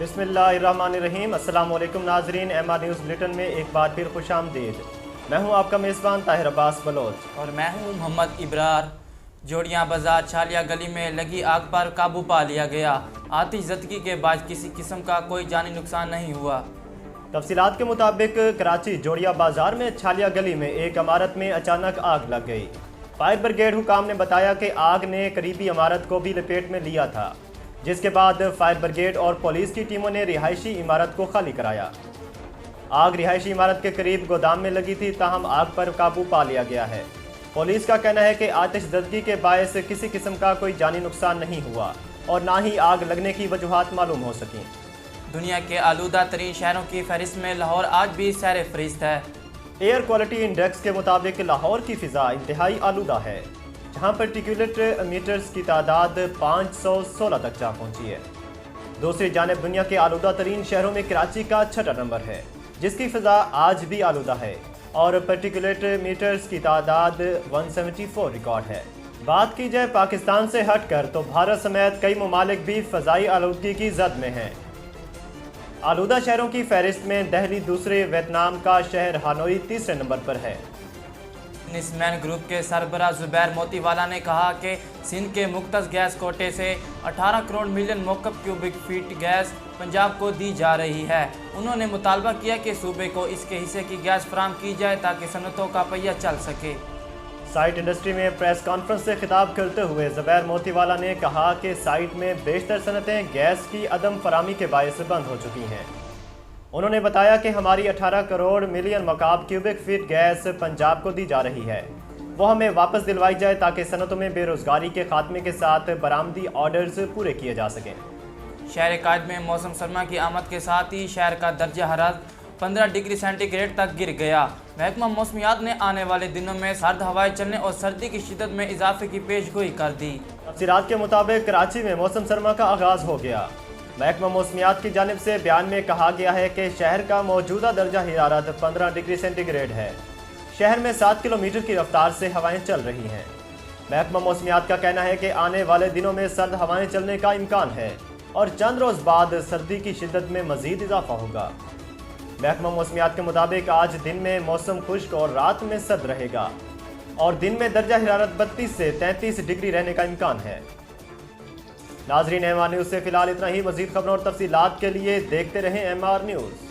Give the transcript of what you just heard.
बिस्मिल्लाहिर्रहमानिर्रहीम। अस्सलाम वालेकुम नाजरीन, MR न्यूज़ बुलेटिन में एक बार फिर खुश आमदीद। मैं हूं आपका मेज़बान ताहिर अब्बास बलोच और मैं हूं मोहम्मद इब्रार। जोड़ियां बाजार छालिया गली में लगी आग पर काबू पा लिया गया। आतिशज़दगी के बाद किसी किस्म का कोई जानी नुकसान नहीं हुआ। तफसीलात के मुताबिक कराची जोड़िया बाजार में छालिया गली में एक इमारत में अचानक आग लग गई। फायर ब्रिगेड हुकाम ने बताया कि आग ने करीबी इमारत को भी लपेट में लिया था, जिसके बाद फायर ब्रिगेड और पुलिस की टीमों ने रिहायशी इमारत को खाली कराया। आग रिहायशी इमारत के करीब गोदाम में लगी थी, ताहम आग पर काबू पा लिया गया है। पुलिस का कहना है कि आतिशज़दगी के बायस किसी किस्म का कोई जानी नुकसान नहीं हुआ और ना ही आग लगने की वजूहात मालूम हो सकी। दुनिया के आलूदा तरीन शहरों की फहरिस्त में लाहौर आज भी सैर फहरिस्त है। एयर क्वालिटी इंडेक्स के मुताबिक लाहौर की फ़िज़ा इंतहाई आलूदा है, जहाँ पार्टिकुलेट मीटर्स की तादाद 516 तक जा पहुँची है। दूसरी जानिब दुनिया के आलूदा तरीन शहरों में कराची का 6वां नंबर है, जिसकी फ़िज़ा आज भी आलूदा है और पार्टिकुलेट मीटर्स की तादाद 174 रिकॉर्ड है। बात की जाए पाकिस्तान से हट कर तो भारत समेत कई ममालिक भी फ़ज़ाई आलूदगी की जद में हैं। आलूदा शहरों की फहरिस्त में दिल्ली दूसरे, वियतनाम का शहर हानोई तीसरे नंबर पर है। बिजनेसमैन ग्रुप के सरबरा जुबैर मोतीवाला ने कहा कि सिंध के मुख्तस गैस कोटे से 18 करोड़ मिलियन मौकब क्यूबिक फीट गैस पंजाब को दी जा रही है। उन्होंने मुतालबा किया कि सूबे को इसके हिस्से की गैस फराहम की जाए ताकि सनतों का पहिया चल सके। साइट इंडस्ट्री में प्रेस कॉन्फ्रेंस से खिताब करते हुए जुबैर मोतीवाला ने कहा कि साइट में बेशतर सनतें गैस की अदम फराहमी के बायस बंद हो चुकी हैं। उन्होंने बताया कि हमारी 18 करोड़ मिलियन मकाब क्यूबिक फीट गैस पंजाब को दी जा रही है, वो हमें वापस दिलवाई जाए ताकि सनतों में बेरोज़गारी के खात्मे के साथ बरामदी ऑर्डर्स पूरे किए जा सकें। शहर कायद में मौसम सरमा की आमद के साथ ही शहर का दर्जा हरारत 15 डिग्री सेंटीग्रेड तक गिर गया। महकमा मौसमियात ने आने वाले दिनों में सर्द हवाएं चलने और सर्दी की शिद्दत में इजाफे की पेशगोई कर दी। तफसीलात के मुताबिक कराची में मौसम सरमा का आगाज़ हो गया। महकमा मौसमियात की जानिब से बयान में कहा गया है कि शहर का मौजूदा दर्जा हरारत 15 डिग्री सेंटीग्रेड है। शहर में 7 किलोमीटर की रफ्तार से हवाएं चल रही हैं। महकमा मौसमियात का कहना है कि आने वाले दिनों में सर्द हवाएं चलने का इम्कान है और चंद रोज़ बाद सर्दी की शिद्दत में मज़ीद इजाफा होगा। महकमा मौसमियात के मुताबिक आज दिन में मौसम खुश्क और रात में सर्द रहेगा और दिन में दर्जा हरारत 32 से 33 डिग्री रहने का इम्कान है। नाजरीन, MR न्यूज़ से फ़िलहाल इतना ही। मज़ीद खबरों और तफसीलात के लिए देखते रहें MR न्यूज़।